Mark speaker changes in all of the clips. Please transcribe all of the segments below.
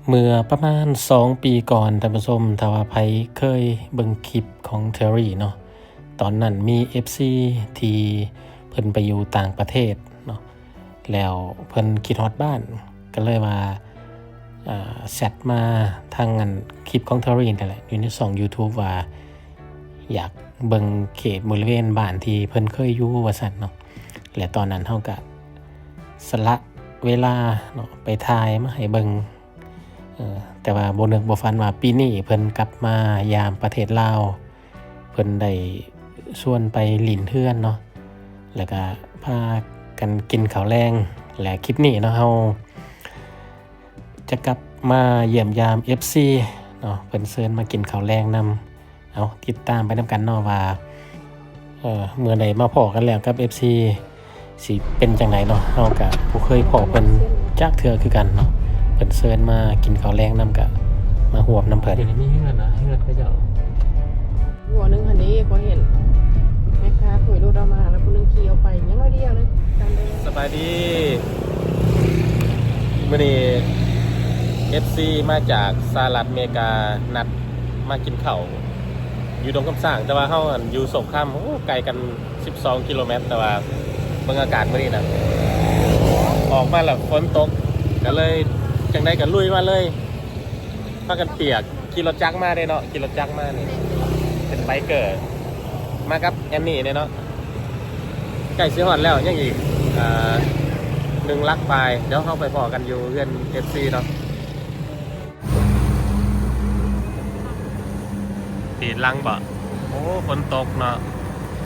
Speaker 1: เมื่อประมาณ2ปีก่อนท่านผู้ชมถ้าว่าไผเคยเบิ่งคลิปของเทอรี่เนาะตอนนั้นมี FC ที่เพิ่นไปอยู่ต่างประเทศเนาะแล้วเพิ่นคิดฮอดบ้านก็เลยว่าแชตมาทางอันคลิปของเทอรี่นั่นแหละอยู่ในช่อง YouTube ว่าอยากเบิ่งเขตบริเวณบ้านที่เพิ่นเคยอยู่ว่าซั่นเนาะและตอนนั้นเฮาก็สละเวลาเนาะไปถ่ายมาให้เบิ่งแต่ว่าบ่นึกบ่ฝันว่าปีนี้เพิ่นกลับมายามประเทศลาวเพิ่นได้ชวนไปหลินเฮือนเนาะแล้วก็พากันกินข้าวแลงและคลิปนี้เนาะเฮาจะกลับมาเยี่ยมยาม FC เนาะเพิ่นเชิญมากินข้าวแลงนำเอาติดตามไปนำกันเนาะว่าเมื่อใดมาพ้อกันแล้วกับ FC สิเป็นจังไดเนาะเฮาก็บ่เคยพ้อเพิ่นจักเทื่อคือกันเนาะเพิ่นเชิญมากินข้าวแลงนำก็มาหวบนำเพิ่นนี่มีเฮือนนะเฮือนเขาเจ้า
Speaker 2: หัวนึงคันนี้ก็เห็นแม่ค้าคุยรถเอามาแล้วคนนึงขี่เอาไปยังน้อยเดียวเลยจำได้
Speaker 1: สบายดีมื้อนี้ FC มาจากสหรัฐอเมริกานัดมากินข้าวอยู่ตรงคำสร้างแต่ว่าเฮาอยู่สงขลาโอ้ไกลกัน12กิโลเมตรแต่ว่าเบิ่งอากาศมื้อนี้นะออกมาแล้วฝนตกก็เลยจังได๋ก็ลุยมาเลยพากันเปียกขี่รถจักรมาเด้เนาะขี่รถจักรมานี่เป็นไบเกอร์มากับแอนนี่เนาะใกล้สิฮอดแล้วยังอีก1 ลักไปเดี๋ยวเข้าไปพอกันอยู่เพื่อน FC เนาะตีลังบ่โอ้ฝนตกเนาะ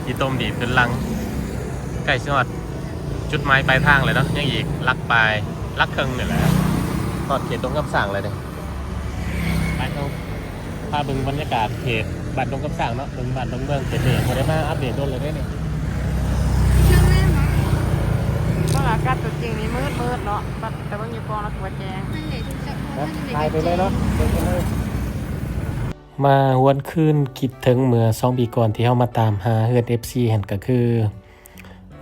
Speaker 1: อีต้มดีขึ้นลังใกล้สิฮอดจุดหมายปลายทางเลยเนาะยังอีกลักไปลักครึ่งนี่แหละฮอดเขตตรงคำสั่งเลยเด้ไปเอาพาเบิ่งบรรยากาศเขตบ้านตรงคำสั่งเนาะเบิ่งบ้านตรงเมืองเขตนี่บ่ได้มาอัปเดตโดนเลยเด้นี่
Speaker 2: เพราะอากาศตัวจริงนี่มืดเนาะแต่ว่าอยู่กองแล้วตัวแจง
Speaker 1: ถ่ายไปเลยเนาะเดินไปเลยมาหวนคืนคิดถึงเมื่อ2ปีก่อนที่เฮามาตามหาเฮือน FC หั่นก็คือ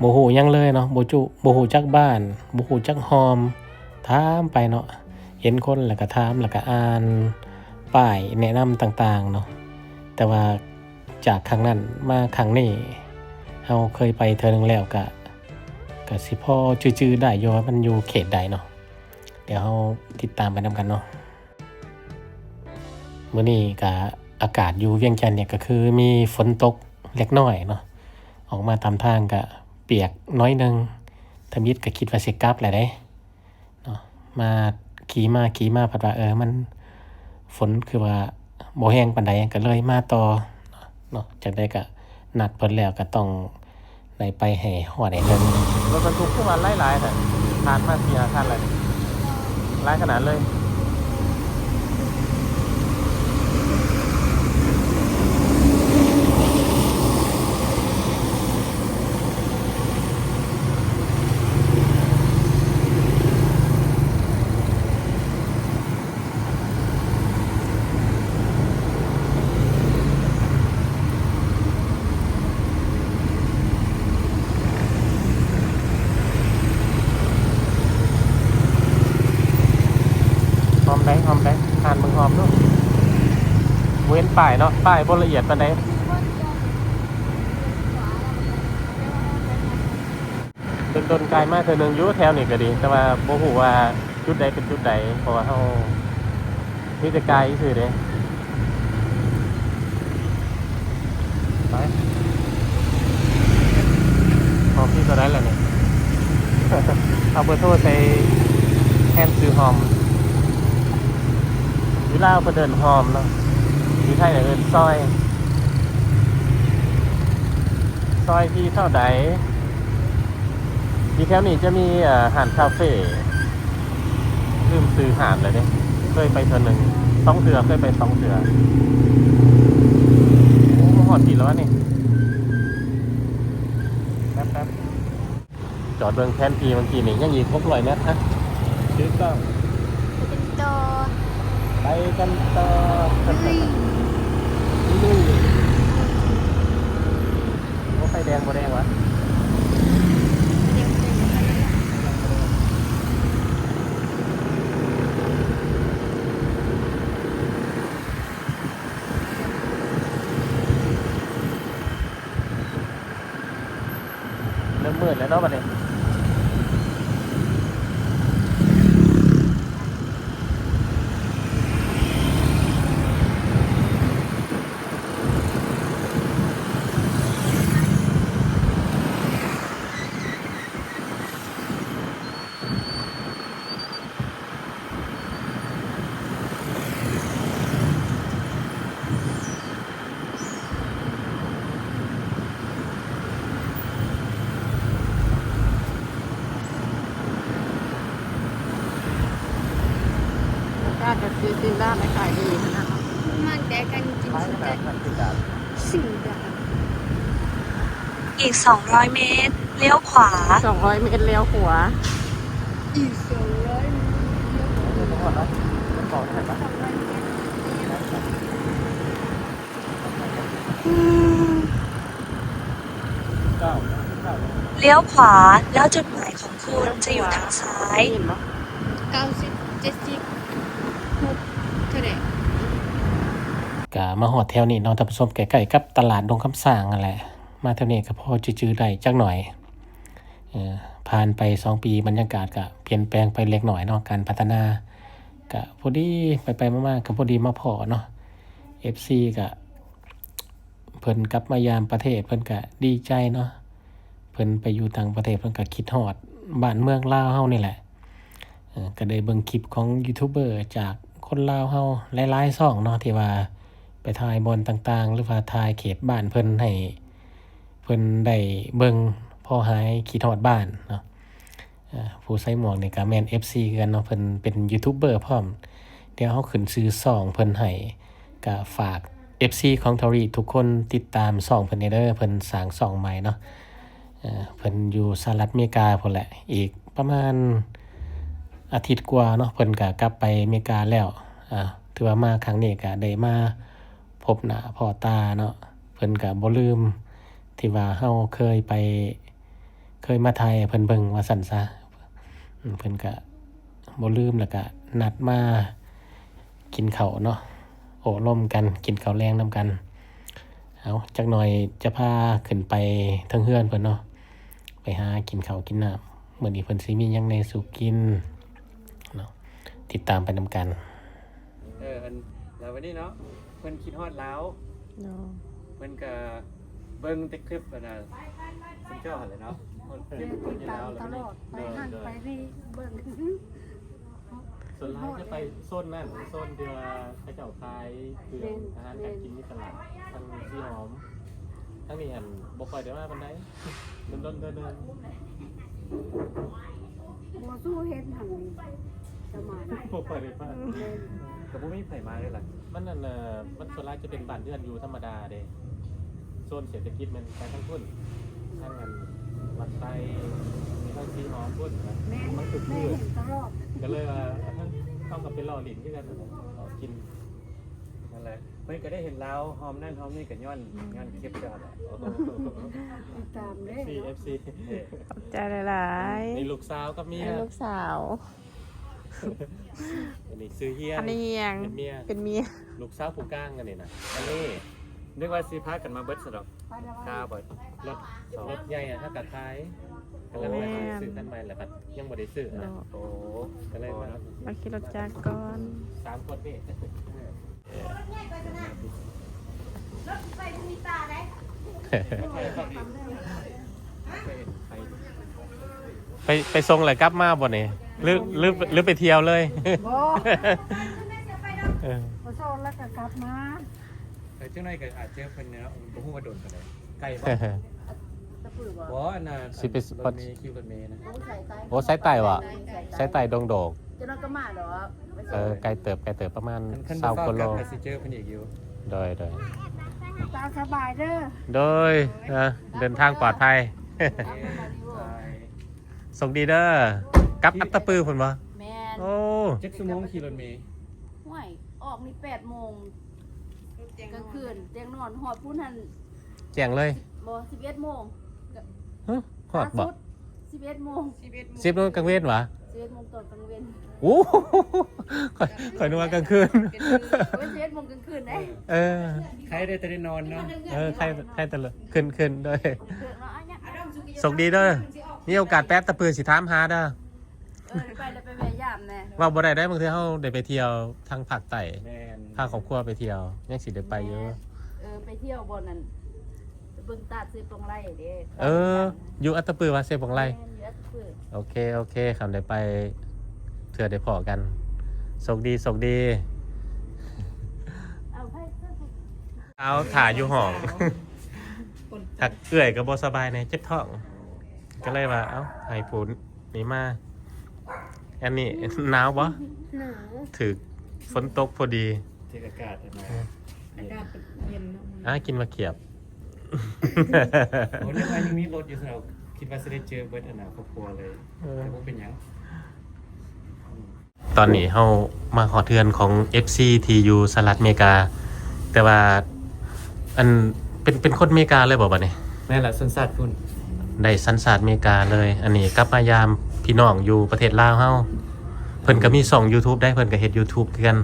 Speaker 1: บ่ฮู้หยังเลยเนาะบ่ฮู้จักบ้านบ่ฮู้จักฮอมถามไปเนาะเห็นคนแล้วก็ถามแล้วก็อ่านป้ายแนะนำต่างๆเนาะแต่ว่าจากครั้งนั้นมาครั้งนี้เฮาเคยไปเทื่อนึงแล้วก็สิพอจื้อๆได้อยู่ว่ามันอยู่เขตใดเนาะเดี๋ยวเฮาติดตามไปนำกันเนาะมื้อนี้ก็อากาศอยู่เวียงจันทน์เนี่ยก็คือมีฝนตกเล็กน้อยเนาะออกมาตามทางก็เปียกน้อยนึงทมิตก็คิดว่าสิกลับแหละเด้เนาะมาขี่มาพัดว่ามันฝนคือว่าบ่แห้งปานใดก็เลยมาต่อเนาะจังได๋ก็นัดเพิ่นแล้วก็ต้องได้ไปให้ฮอดให้ถึงรถบรรทุกคือว่าหลายๆน่ะผ่านมา4-5คันแล้วหลายขนาดเลยหอมได้ทานมึงหอมด้วยเว้นป้ายเนาะป้ายบ่ละเอียดปานใดดนไกลมากเทื่อนึงอยู่แถวนี้ก็ดีแต่ว่าบ่ฮู้ว่าจุดใดเป็นจุดใดเพราะว่าเฮามีแต่ไกลซื่อเด้ไปหอมที่ตัวได้แล้วนี่ เอาเบอร์โทรใส่แทนซื้อหอมอยู่ลาวเพิ่นเดินหอมเนาะอยู่ไทยเอิ้นซอยที่เท่าใดที่แถวนี้จะมีหาดคาเฟ่ลืมซื้อหาดเลยเด้เคยไปเทื่อนึง2 เทื่อเคยไป2 เทื่อโอ้ฮอดกี่แล้วนี่แป๊บจอดเบิ่งแผนที่เมื่อกี้นี่ยังอีก600 เมตรฮะซื้อกล้องไปกันต่อลุยโอ้ไฟแดงบ่แดงวะ มืดแล้วเนาะบัดนี้
Speaker 2: กล้าจะซื้อซินด้าไม่ขายดีนะครับ
Speaker 3: มันแต่กันจริง
Speaker 1: ท้าย
Speaker 3: สุด
Speaker 1: แบ
Speaker 3: แต่
Speaker 1: บมันคือการ
Speaker 3: สิ่งใด
Speaker 4: อีก 200 เมตร เลี้ยวขวา
Speaker 2: 200 เมตรเลี้ยวขวา
Speaker 3: อีก200
Speaker 1: เดี๋ยวก่อนนะจะบอกให้ปะ เก้า
Speaker 4: เลี้ยวขวา แล้วจุดหมายของคุณจะอยู่ทางซ้าย
Speaker 2: เห็นปะ
Speaker 3: 90 70 6เท่าไหร่
Speaker 1: กะมาหอดแถวนี้เนาะท่านผู้ชมใกล้ๆกับตลาดดงคำสร้างนั่นแหละมาแถวนี้ก็พอจื้อๆได้จักหน่อยผ่านไป2 ปีบรรยากาศก็เปลี่ยนแปลงไปเล็กหน่อยเนาะการพัฒนาก็พอดีไปๆมาๆก็พอดีมาพอเนาะ FC ก็เพิ่นกลับมายามประเทศเพิ่นก็ดีใจเนาะเพิ่นไปอยู่ต่างประเทศเพิ่นก็คิดฮอดบ้านเมืองลาวเฮานี่แหละก็ได้เบิ่งคลิปของยูทูบเบอร์จากคนลาวเฮาหลายๆช่องเนาะที่ว่าไปถ่ายบอนต่างๆหรือว่าถ่ายเขตบ้านเพิ่นให้เพิ่นได้เบิ่งพอหายคิดฮอดบ้านเนาะผู้ใส่หมวกนี่ก็แม่น FC คือกันเนาะเพิ่นเป็นยูทูบเบอร์พร้อมเดี๋ยวเฮาขึ้นชื่อช่องเพิ่นให้ก็ฝาก FC ของทอรี่ทุกคนติดตามช่องเพิ่นเด้อเพิ่นสร้างช่องใหม่เนาะเพิ่นอยู่สหรัฐอเมริกาพุ่นแหละอีกประมาณอาทิตย์กว่าเนาะเพิ่นก็กลับไปอเมริกาแล้วถือว่ามาครั้งนี้ก็ได้มาพบหน้าพ่อตาเนาะเพิ่นก็บ่ลืมที่ว่าเฮาเคยมาไทยเพิ่นเบิ่งว่าซั่นซะเพิ่นก็บ่ลืมแล้วก็นัดมากินข้าวเนาะโอ้ร่วมกันกินข้าวแรงนำกันเอาจักหน่อยจะพาขึ้นไปเทิงเฮือนเพิ่นเนาะไปหากินข้าวกินน้ำมื้อนี้เพิ่นสิมีหยังในสู่กินเนาะติดตามไปนำกัน
Speaker 5: แล้ววันนี้เนาะเพิ่นคิดฮอดแล้ว
Speaker 2: เนาะ
Speaker 5: เพิ่นก็เบิ่งแต่คลิปอันน่ะสุดยอดเลยเนาะเพิ่นคลิปเพิ่นอยู่
Speaker 3: ตา
Speaker 5: แล้
Speaker 3: ม
Speaker 5: ว
Speaker 3: ตลอดไปหันไปนี่เบิ่ง
Speaker 1: ส่วนร้านจะไปโซนนั่นโซนที่ว่าเขาเจ้าขายคืออาหารการกินที่ตลาดทางสีหอมทั้งนี้บ่ค่อยได้มาปานใดเดิน
Speaker 3: บ่สู้เฮ็ดหันสมาน
Speaker 1: บ่ค่อยได้มา
Speaker 5: ก็บ่มีไผมาเลยล่ะ
Speaker 1: มันนั่นมันส่วนร้านจะเป็นบ้านเรือนอยู่ธรรมดาเด้โซนเศรษฐกิจมันไปทั้งพุ่นทั้งวัดไซทางสีหอมพุ่นนะ
Speaker 3: แม่
Speaker 1: มันคือ
Speaker 3: แม่
Speaker 1: พืช
Speaker 3: เห็นตลอด
Speaker 1: ก็เลยว่าเข้ากับเป็นหล่อหลินด้วยกันกิน
Speaker 5: นั่นแหละเพิ่นก็ได้เห็นแล้วหอมนั่นหอมนี่ก็ย้อนคลิปเจ้าแหละ
Speaker 3: ติดตามเด้
Speaker 1: FC
Speaker 2: ขอบใจหลาย
Speaker 1: นี่ลูกสาวกับ
Speaker 2: ๆ
Speaker 1: เมีย
Speaker 2: ให้ลูกสาว
Speaker 1: อันนี้ซื้อเฮีย
Speaker 2: อันนี้ยัง
Speaker 1: เป็นเมีย
Speaker 2: เป็นเมีย
Speaker 1: ลูกสาวผู้กลางกันนี่นะ
Speaker 5: อันนี้นึกว่าสิพากันมาเบิดซะดอก
Speaker 3: ไปแล้ว
Speaker 5: ข้าวบ่
Speaker 1: รถใหญ่อะถ้ากัดท้ายกำลังไปซื้อท่านใหม่แหละครับยังบ่ได้ซื้อนะ
Speaker 2: เนาะ
Speaker 5: โอ้
Speaker 1: ก็เลยมา
Speaker 2: มาขี่รถจักรก่อน
Speaker 1: 3 คนนี่ไปส่งเลยกลับมาบ่เนี่ยหรือไปเที่ยวเลย
Speaker 3: บ่
Speaker 1: เออ
Speaker 3: บ่โซนแล้วก็กลับมา
Speaker 5: แต่จังได๋ก็อาจจะเพิ่นเนาะบ่ฮู้ว่าโดนปานใดไกลบ่
Speaker 3: ตะปือบ่
Speaker 5: บ่อันน่ะ
Speaker 1: สิไป
Speaker 5: รถเมล์คิวรถเมล์นะ
Speaker 1: โอ้สายไต่วะสายไต่ดงโดก
Speaker 3: จะนอนก็มาดอก
Speaker 1: ไกลเติบประมาณ
Speaker 5: คันบ่
Speaker 1: 20
Speaker 5: ฟ้า
Speaker 1: กิโล
Speaker 5: กลับก็สิเจอเพิ่นอีกอยู่
Speaker 1: โดย
Speaker 3: ตามสบายเด้อ
Speaker 1: เดินทางปลอดภัย ส่งดีเด้อกลับอัตตปือพุ่นบ่
Speaker 6: แม่น
Speaker 1: โอ้
Speaker 5: จักชั่วโมงขี่รถเมล์
Speaker 6: ห่วยออกนี่8โมงกลางคืนเตียงนอนหอดผู้นั้น
Speaker 1: แจ้งเลย
Speaker 6: บ่11โมง
Speaker 1: ฮะฮอดบ่
Speaker 6: ล่าสุ11โมง
Speaker 1: 10 โมงกลางเว้นวะ
Speaker 6: 11โมงตอนกลางเว้น
Speaker 1: โอ้ข่อยนึกว่ากลางคืน
Speaker 6: เว้น11โมงกลางคืนได้
Speaker 1: เออ
Speaker 5: ใครได้แต่ได้นอนเนาะ
Speaker 1: ใครแต่ละขึ้นด้วย
Speaker 6: เกิดเนาะอันเนี้ย
Speaker 1: สกดีเด้อมีโอกาสแป๊บตะปือสิถามหาเด้อ
Speaker 6: ไปแล้วไปแวะยามแน่
Speaker 1: ว่าบ่ได้บางทีเฮาได้ไปเที่ยวทางภาคใต้
Speaker 5: แม่น
Speaker 1: พาครอบครัวไปเที่ยวยังสิได้ไปเยอะ
Speaker 6: ไปเที่ยวบนนั้นเบิ่งตาดซื้อปงไร่เด้
Speaker 1: อยู่อัตตปือว่าเซบองไร
Speaker 6: แม่นอยู่อัตตปือ
Speaker 1: โอเคคำได้ไปเถื่อได้พอกันสกดี
Speaker 6: เอาไปเสื้อ
Speaker 1: เอาถ่ายอยู่ห้อง ถักเอื่อยกับบสบายในเจ็บท้อง ก็เลยว่าเอ้าไห้ผุนนี่มาอันนี้ หนาวบ่
Speaker 3: หนาว
Speaker 1: ถึกฝนตกพอดี
Speaker 5: เทอากาศนะ
Speaker 2: อากาศเย็นเนาะ
Speaker 1: กินมาเขียบ
Speaker 5: โอ้ยยังมีรถอยู่สำหรับคิดว่าจะได้เจอเบิร์ดอนาครอบครัวเลยแต่ว่าเป็นหยัง
Speaker 1: ตอนนี้เฮามาขอเทือนของ FC ที่อยู่สหรัฐอเมริกา แต่ว่าอันเป็นคนอเมริกาเลยบอกว่านี่
Speaker 5: แม่นละสันสัตว์คุณ
Speaker 1: ได้สัญชาติอเมริกาเลย อันนี้กลับมายามพี่น้องอยู่ประเทศลาวเฮาเพิ่นก็มีช่อง YouTube ได้เพิ่นก็เฮ็ด YouTube คือกัน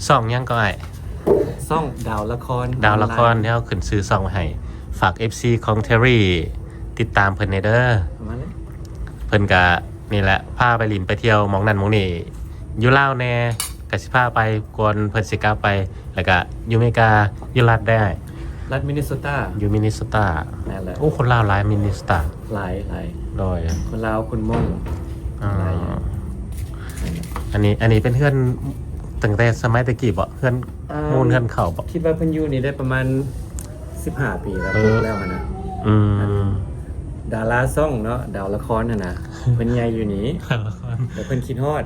Speaker 1: ช่องหยังก็อ้าย
Speaker 5: ซ่องดาวละคร
Speaker 1: ดาวละครที่เฮาขึ้นซื้อช่องไว้ให้ฝาก FC ของ Terry ติดตามเพิ่นในเด้อ
Speaker 5: ประมาณนี้
Speaker 1: เพิ่นก็นี่แหละพาไปลินไปเที่ยวหมองนั่นหมองนี่อยู่ลาวแน่ก็สิพาไปกวนเพิ่นสิกลับไปแล้วก็อยู่อเมริกาอยู่รัฐได้
Speaker 5: รัฐมินนิโซตา
Speaker 1: อยู่มินนิโซตา
Speaker 5: นั่นแหละ
Speaker 1: โอ้คนลาวหลายมินนิโซตา
Speaker 5: หลาย
Speaker 1: โดย
Speaker 5: คนลาวคนม่ง
Speaker 1: อ่า
Speaker 5: หลาย
Speaker 1: อันนี้เป็นเพื่อนตั้งแต่สมัยตะกี้บ่เพื่อนมูลเพื่อนเข่าบ่
Speaker 5: คิดว่าเพิ่นอยู่นี่ได้ประมาณ15 ปีแล้ว
Speaker 1: เออ
Speaker 5: แล้วนะ
Speaker 1: อืม
Speaker 5: ดาราซ่องเนาะดาวละครน่ะนะเพิ่นใหญ่อยู่นี่แต่เพิ่นคิดฮอด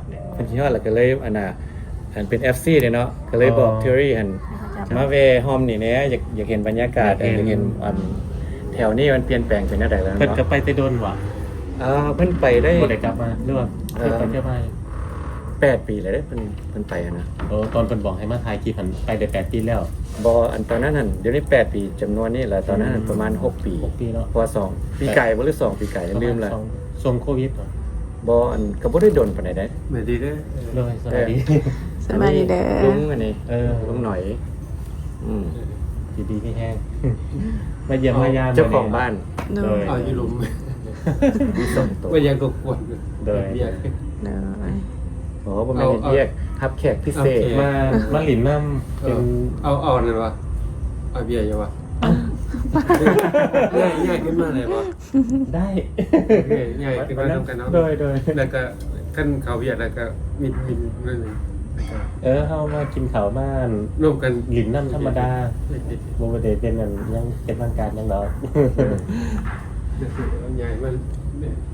Speaker 5: แล้วก็เลยอันเป็น FC เด้เนาะก็เลยบอกเทอรี่หันมาเวฮอมนี่แหน่อยากเห็นบรรยากาศอยากเห็นแถวนี้มันเปลี่ยนแปลงไปแนวใดแล้ว
Speaker 1: เพิ่น
Speaker 5: เนาะ
Speaker 1: ก็ไปแต่โดนว่ะ
Speaker 5: เพิ่นไปได้
Speaker 1: บ่ได้กลับมาหรือว่าเพิ่นไปเที่ยวมา
Speaker 5: 8 ปีแล้วเด้เพิ่นไปอะนะ
Speaker 1: ตอนเพิ่นบอกให้มาถ่ายคลิปหันไปได้8 ปีแล้ว
Speaker 5: บ่อันตอนนั้นหั่นเดี๋ยวนี้8 ปีจำนวนนี้แหละตอนนั้นหั่นประมาณ6 ปี
Speaker 1: 6 ปีเนาะ
Speaker 5: เพราะว่า2ปีไก่บ่หรือ2ปีไก่ลืมแล้ว
Speaker 1: ช่วงโควิดเหรอ
Speaker 5: บ่อันก็บ่ได้โดนปานใดเด้
Speaker 7: เหมือนดีเด้อ
Speaker 1: เลยสวัสดี
Speaker 2: สบายดีเด้อ
Speaker 5: ลุงอันนี้ ลุงหน่อย
Speaker 1: ดีที่แห้ง มาเยี่ยมมายาม
Speaker 5: เจ้าของบ้าน
Speaker 2: เน
Speaker 1: โด
Speaker 2: ย
Speaker 1: ย
Speaker 7: เอาอยู่หลุม
Speaker 5: มีสองตัว
Speaker 7: ว่ายังก็ควร
Speaker 1: โดย
Speaker 7: เรียก
Speaker 2: เนย
Speaker 5: อ๋อบ่แม่นเฮ็ดแยกทับแขกพิเศษ
Speaker 7: โอเค
Speaker 1: มาหลินน้ำเป็น
Speaker 7: เอานั่นวะเอาเบียร์อยู่วะง่ายขึ้นมาเลยวะ
Speaker 1: ได้
Speaker 7: ง่ายขึ้นมาทำกันเนาะ
Speaker 1: โดย
Speaker 7: แล้วก็ขั้นเขาเบียร์แล้วก็มินนั่นเองแล้วก็
Speaker 1: เฮามากินข้าวบ้าน
Speaker 7: ร่วมกัน
Speaker 1: หลินน้ำธรรมดาโมบเดเป็นอันยังเป็นทางการยังดอก
Speaker 7: ง่ายมัน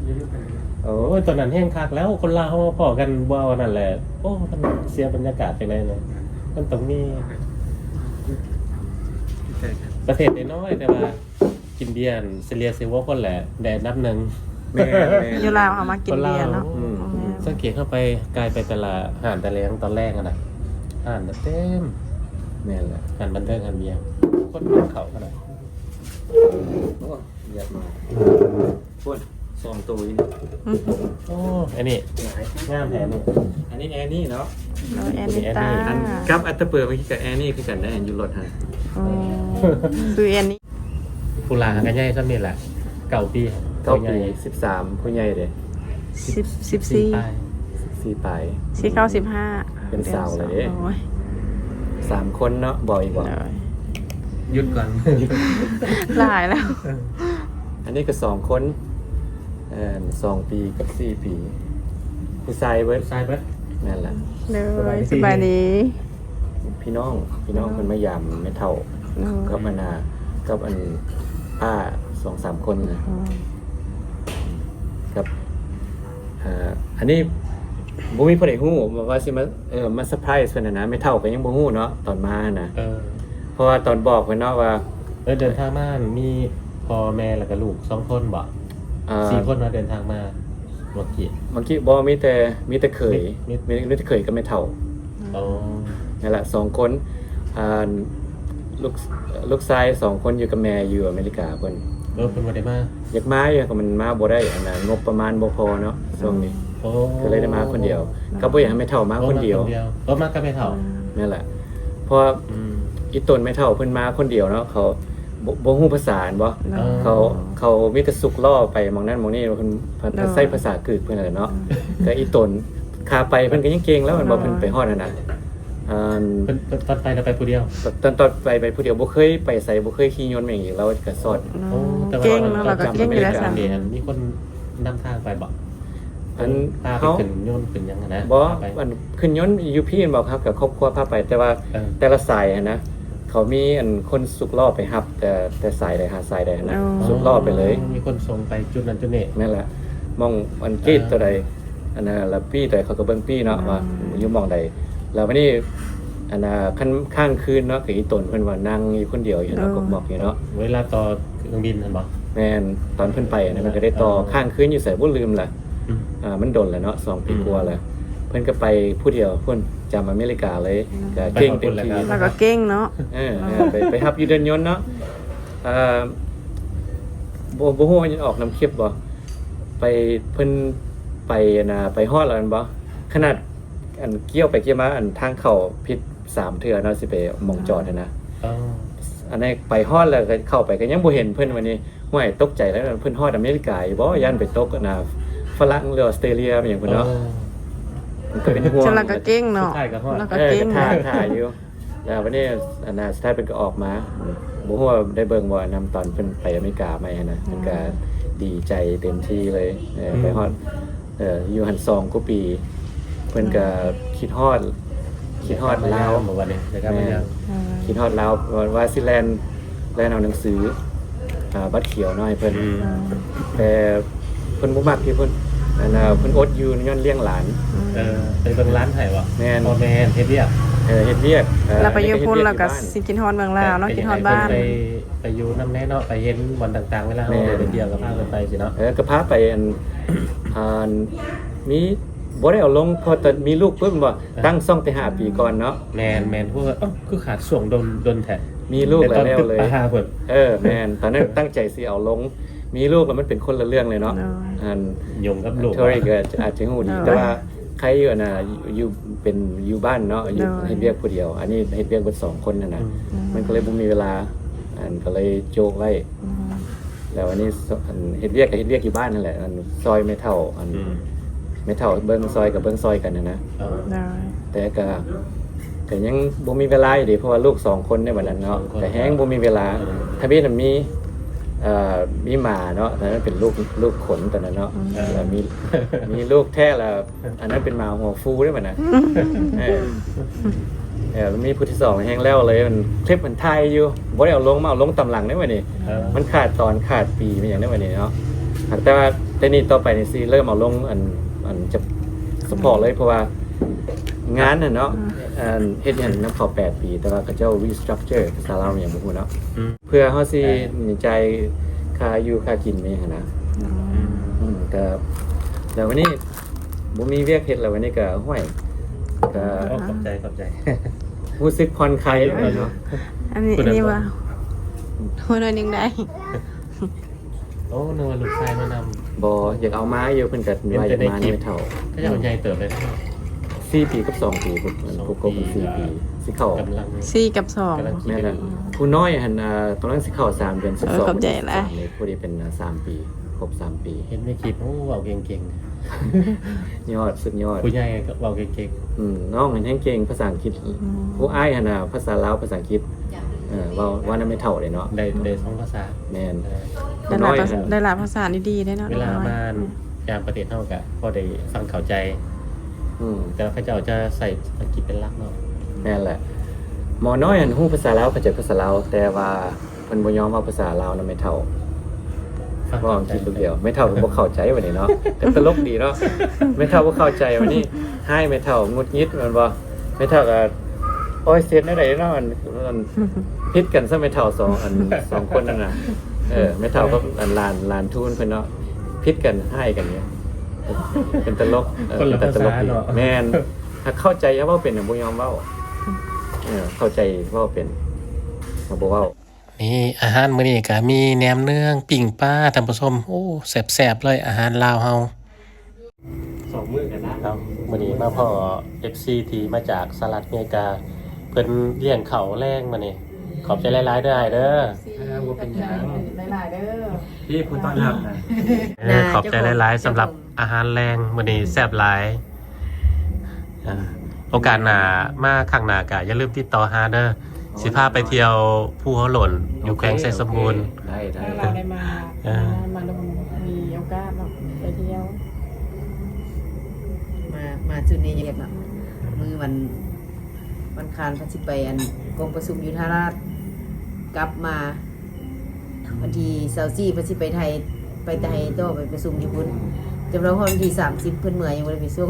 Speaker 7: ยืดกัน
Speaker 1: โอ้ยตอนนั้นแห้งคักแล้วคนลาวเขามาพอกันว่าวันนั้นแหละโอ้มันเสียบรรยากาศไปเลยเลยมันต้องมีประเทศน้อยๆแต่ว่ากินเบียร์เซเลียเซวอคนแหละแดดนับหนึ่ง
Speaker 5: แม่
Speaker 2: อยู่ลาวเอามากินเบียร์เนาะ
Speaker 1: สังเกตเข้าไปกลายไปแต่ละอาหารแต่ละอย่างตอนแรกอะนะอาหารเต็ม
Speaker 5: แม่นแหละ
Speaker 1: อาหารบันเทิงอาหารเบียร์คนกินเขาขนาด
Speaker 5: โอ้อยากมาพุ่น2ตัวนี่
Speaker 1: โอ้อันนี้งามแผนนี่
Speaker 5: อันนี้แอร์นี่เนาะ
Speaker 2: เนยแอนนิตา
Speaker 5: อันกับอัตตะเปิดเมื่อกี้กับแอร์นี่คือกันได้อันอยู่รถฮะ
Speaker 2: ซื้อแอนนี่
Speaker 1: ฟูลากันใหญ่ซ้ำนี่แหละเก่าปี
Speaker 5: 9 ปี13ผู้ใหญ่เด้
Speaker 2: 14
Speaker 1: ป้าย
Speaker 5: 4ปลาย
Speaker 2: 495
Speaker 5: เป็นสาวเลยเด้
Speaker 2: โอ้ย
Speaker 5: 3คนเนาะบ่อีกบ่
Speaker 2: เนย
Speaker 1: หยุดก่อน
Speaker 2: หลายแล้ว
Speaker 5: อันนี้ก็2คน2 ปีกับ4 ปีผู้ชายเบิด
Speaker 1: ทรายเบิด
Speaker 5: นั่นแหละ
Speaker 2: เนยสบายดี
Speaker 5: พี่น้องเพิ่นมายามแม่เฒ่า
Speaker 2: เนย
Speaker 5: กับอันน่ะกับอันป้า 2-3 คนนะกับอันนี้บ่มีผู้ใดฮู้ว่าสิมามาเซอร์ไพรส์เพิ่นน่ะนะแม่เฒ่าก็ยังบ่ฮู้เนาะตอนมาน่ะเพราะว่าตอนบอกเพิ่นเนาะว่า
Speaker 1: เดินทางมามีพ่อแม่แล้วก็ลูก2คนบ่4คนมาเดินทางมาเมื่อกี้
Speaker 5: บ่มีแต่เขย
Speaker 1: มี
Speaker 5: มีแต่เขยกับแม่เฒ่า
Speaker 1: อ๋อ
Speaker 5: นั่นแหละ2คนลูกชาย2คนอยู่กับแม่อยู่อเมริกาเพิ่น
Speaker 1: เพิ่นบ่ได้มา
Speaker 5: อยากมาอยู่ก็มันมาบ่ได้อันน่ะงบประมาณบ่พอเนาะช่วงนี้
Speaker 1: โอ้
Speaker 5: ก็เลยได้มาคนเดียว ก็บ่อยากให้แม่เฒ่ามาคนเดียว
Speaker 1: มากับแม่เฒ่า
Speaker 5: นั่นแหละเพราะอีตนแม่เฒ่าเพิ่นมาคนเดียวเนาะเขา บ่ฮู้ภาษาบ่เขามีแต่สุกล่อไปหม่องนั้นหม่องนี้เพิ่นใช้ภาษากึกเพิ่นน่ะเนาะแต่อีตนขาไปเพิ่นก็ยังเก่งแล้วมันบ่เพิ่นไปฮอดนั่นน่ะ
Speaker 1: เพิ่นตอนไปเราไปผู้เดียว
Speaker 5: ตอนไปผู้เดียวบ่เคยไปไสบ่เคยขี่ยนต์มาอย่างนี้เราก็สอน
Speaker 1: โอ้แต่ว่า
Speaker 2: เก่งเนาะเราก็เก่งอยู่แล้วซั่น
Speaker 1: มีคนนำทางไปบ่
Speaker 5: อัน
Speaker 1: พาไป
Speaker 5: เขา
Speaker 1: ขึ้นยนต์ขึ้นหยังนะ
Speaker 5: บ่
Speaker 1: ไป
Speaker 5: อันขึ้นยนต์อยู่พี่บอกครับกับครอบครัวพาไปแต่ว่าแต่ละสายนะเขามีอันคนสุกล่อไปรับแต่สายใดหาสายใดนะสุกล่อไปเลย
Speaker 1: มีคนส่งไปจุดนั้นจุดนี้
Speaker 5: นั่นแหละมองอันกรีดตัวใดอันน่ะแล้วปี้ตัวใดเขาก็เบิ่งปี้เนาะว่าอยู่มองใดแล้ววันนี้อันน่ะข้างคืนเนาะก็อีตนเพิ่นว่านั่งอยู่คนเดียวอยู่เนาะก็บอกอยู่เนาะ
Speaker 1: เวลาต่อเครื่องบินนั่นบ่
Speaker 5: แม่นตอนเพิ่นไปนะมันก็ได้ต่อข้างคืนอยู่ใส่บ่ลืมล่ะมันดนแล้วเนาะ2 ปีกว่าแล้วเพิ่นก็ไปผู้เดียวเพิ่นจำอเมริกาเลยก็เก่งเต็มที่
Speaker 2: เราก็เก่งเนาะ
Speaker 5: ไปฮับอยู่เดินยนต์เนาะบ่ฮู้ว่าจะออกนำคลิปบ่ไปเพิ่นไปนะไปฮอดแล้วนั่นบ่ขนาดอันเกี่ยวไปเกี่ยวมาอันทางเข้าผิด3เทื่อเนาะสิไปหม่องจอดนะอันนี้ไปฮอดแล้วก็เข้าไปก็ยังบ่เห็นเพิ่นวันนี้ห้วยตกใจแล้วเพิ่นฮอดอเมริกาอยู่บ่ย่านไปตกนะฝรั่งหรือออสเตรเลียอย่างเพิ่นเนาะมันก็เป็นห่วง
Speaker 2: ฉันเราก็เก่งเนาะเราก็เก่ง
Speaker 5: ท่าอยู่แล้ววันนี้อันน่ะสุดท้ายเพิ่นก็ออกมาบ่ฮู้ว่าได้เบิ่งบ่นำตอนเพิ่นไปอเมริกาใหม่นะเพิ่นก็ดีใจเต็มที่เลยไปฮอดอยู่หัน2กว่าปีเพิ่นก็คิดฮอดลาว
Speaker 1: บ่วันนี้นะครับมันยัง
Speaker 5: คิดฮอดลาวว่าสิแลนด์เอาหนังสือบัตรเขียวน้อยเพิ่นแต่เพิ่นบ่มักที่เพิ่นอันน่ะเพิ่นอดอยู่ย้อนเลี้ยงหลาน
Speaker 1: ไปเบิ่งร้านไห้บ่
Speaker 5: แม่น
Speaker 1: พ่อแม่เฮ็ดเวียก
Speaker 5: เฮ็ดเวียก
Speaker 2: เราไปอยู่พุ่นเราก็สิกินฮอดเมืองลาวเนาะกินฮอดบ้าน
Speaker 1: ไปอยู่นำแน่เนาะไปเห็นวันต่างๆเวลาเฮาไปเที่ยวก็พาเพิ่นไปสิเนาะ
Speaker 5: ก็พาไปมีบ่ได้เอาลงพอตอนมีลูกเพิ่นบ่ตั้งซ่องแต่5ปีก่อนเนาะ
Speaker 1: แม่นพวกคือขาดช่วงดนแท้
Speaker 5: มีลูกแล้วเลย
Speaker 1: ไปหาเพิ่น
Speaker 5: แม่นตอนนั้นตั้งใจสิเอาลงมีลูกแล้วมันเป็นคนละเรื่องเลยเนาะ
Speaker 1: ยงกับลูก
Speaker 5: เทอรี่ก็อาจจะฮู้ดีแต่ว่าใครอยู่น่ะอยู่เป็นอยู่บ้านเนาะอยู่เฮ็ดเวียกผู้เดียวอันนี้เฮ็ดเวียกเบิด2คนนั่นน่ะมันก็เลยบ่มีเวลาก็เลยโจกไว้แล้วอันนี้เฮ็ดเวียกก็เฮ็ดเวียกอยู่บ้านนั่นแหละซอยไม่เท่าไม่เท่าเบิ่งซอยกับเบิ่งซอยกันนะแต่ก็ยังบ่มีเวลาอยู่ดีเพราะว่าลูก2คนในบัดนั้นเนาะแต่แฮงบ่มีเวลาถ้ามีน่ะมีหมาเนาะอันนั้นเป็นลูกขนตอนนั้นเนาะแล้วมีลูกแท้แล้วอันนั้นเป็นหมาหัวฟูได้บัดน่ะมีผู้ที่2แฮงแล้วเลยมันคลิปมันถ่ายอยู่บ่ได้เอาลงตำหลังได้บัดนี้มันขาดตอนขาดปีมันอย่างได้บัดนี้เนาะแต่นี่ต่อไปนี่สิเริ่มเอาลงอันจะสปอร์ตเลยเพราะว่างานน่ะเนาะเฮ็ดอย่างนำเข้า8ปีแต่ว่าเขาเจ้า restructure ภาษาลาวอย่างบ่ฮู้เนาะเพื่อเฮาสิมีใจค่าอยู่ค่ากินนี่หั่นนะก็แล้ววันนี้บ่มีเวียกเฮ็ดแล้ววันนี้ก็ห้วยก็
Speaker 1: ขอบใจ
Speaker 5: รู้สึกผ่อนคลายเนาะ
Speaker 2: อันนี้ว่าหัวหน่อยนึงได้
Speaker 1: โอ้นึกว่าลูกชายมานำ
Speaker 5: บ่อยากเอามาอยู่เพิ่นก็ว่าอยากมาไม่เท่า
Speaker 1: ก็จะใหญ่เติบเลยนะ
Speaker 5: 4 ปีกับ 2 ปีพุ่นพวกก็เป็น4 ปีสิเข้าก
Speaker 1: ำลัง
Speaker 2: 4 กับ 2
Speaker 5: แม่นน่ะผู้น้อยหั่นตอนนั้นสิเข้า3เดือน12
Speaker 2: ขอบใจหลาย
Speaker 5: ผู้นี้เป็น3 ปีครบ3 ปี
Speaker 1: เห็นในคลิปโอ้เว้าเก่ง
Speaker 5: ยอดสุดยอด
Speaker 1: ๆผู้ใหญ่ก็เว้าเก่ง
Speaker 5: น้องเห็นเก่งภาษาอังกฤษผู้อ้ายหั่นน่ะภาษาลาวภาษาอังกฤษว่านั้นไม่เท่าเลยเนาะ
Speaker 1: ๆได้2ภาษา
Speaker 5: แม่น
Speaker 2: ได้หลายภาษาดีๆได้เนาะ
Speaker 1: เวลามายามประเทศเฮาก็พอได้ฟังเข้าใจแต่เขาเจ้าจะใส่อังกฤษเป็นหลักเนาะ
Speaker 5: แม่นแหละหมอน้อยฮู้ภาษาลาวเข้าใจภาษาลาวแต่ว่าเพิ่นบ่ยอมเอาภาษาลาวนำไม่เท่าว่าอังกฤษลูกเดียวไม่เท่าบ่เข้าใจวันนี้เนาะแต่ตลกดีเนาะไม่เท่าบ่เข้าใจวันนี้ให้ไม่เท่างุดงิดมันบ่ไม่เท่าก็โอ้ยเสียได้เนาะมันผิดกันซะไม่เท่า2คนนั่นน่ะไม่เท่าก็ลานทูนเพิ่นเนาะผิดกันให้กันเนี่ยเป็นตลกแต่ตลกดีแม่นถ้าเข้าใจว่าเป็นบ่ยอมเว้าเข้าใจว่าเป็นบ่เว้านี่อาหารมื้อนี้ก็มีแหนมเนืองปิ้งปลาท่านผู้ชมโอ้แซ่บๆเลยอาหารลาวเฮา2มื้อกันนะครับมื้อนี้มาพ่อ FC ที่มาจากสหรัฐอเมริกาเพิ่นเลี้ยงข้าวแรงมานี่ขอบใจหลายๆเด้อเด้อ บ่เป็นหยัง
Speaker 2: หลายๆเด้อ
Speaker 5: พี่ผู้ต้อนรับนะ
Speaker 1: ขอบใจหลายๆสำหรับอาหารแรงมื้อนี้แซ่บหลายโอกาสหน้ามาข้างหน้ากะอย่าลืมติดต่อหาเด้อสิพาไปเที่ยวภูเขาหล่นอยู่แขวงไซสมบูรณ์
Speaker 5: ได้
Speaker 2: ถ้าเราได้มาแล้วมีโอกาสเนาะไปเที่ยว
Speaker 8: มาจุดนี้เรียบอ่ะมือวันคานพัชิไปอันกองประชุมยุทธราชกลับมาวันที่24พัชิไปไทยโตไปประชุมญี่ปุ่นจำเราวันที่30เพิ่นเมื่อยยังบ่ได้ไปส่ง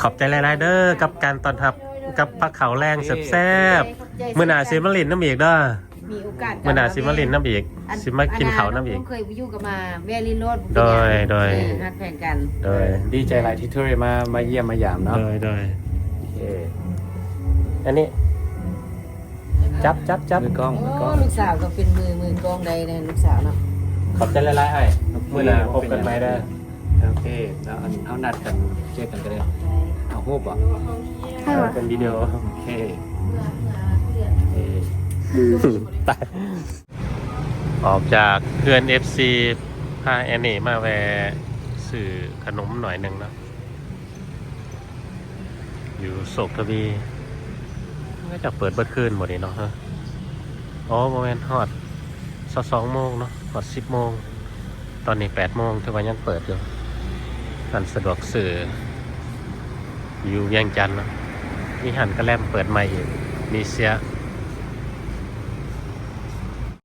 Speaker 1: ขอบใจหลายๆเด้อกับการต้อนรับกับพักเขาแรงแซ่บๆมื้อหน้าสิมาลินน้ำอีกเด้อ
Speaker 8: มีโอกาส
Speaker 1: มื้อหน้าสิมาลินน้ำอีกสิมากินข้าวน้ำอีก
Speaker 8: เคยไปอยู่กับมาแวลินโรด
Speaker 1: โดย
Speaker 8: ฮักแพงกัน
Speaker 1: โดย
Speaker 5: ดีใจหลายที่เทอรี่มาเยี่ยมมายามเนาะ
Speaker 1: โดย
Speaker 5: โอเค
Speaker 1: อันนี้จับ
Speaker 5: มือกล้อง
Speaker 8: โอ้ลูกสาวก็เป็นมือกองใดนะลูกสาวเนาะ
Speaker 1: ขอบใจหลายๆให้มื้อหน้าพบกันใหม่เด้อ
Speaker 5: โอเคแล้วเอานัดกันเจอกันก็ได้เอารูปอ่ะ
Speaker 1: เป็นวิดีโอ
Speaker 5: โอเค
Speaker 1: ตายออกจากเพื่อน FC พาแอนนี่มาแวะสื่อขนมหน่อยหนึ่งเนาะอยู่โศกทวีก็จะเปิดเบิดคืนหมดนี่เนาะฮะอ๋อโมเมนต์ฮอด22 โมงเนาะฮอด10 โมงตอนนี้8 โมงถือว่ายังเปิดอยู่หันสะดวกสื่ออยู่เวียงจันทน์เนาะมีหันกระแลมเปิดใหม่อีกมีเสีย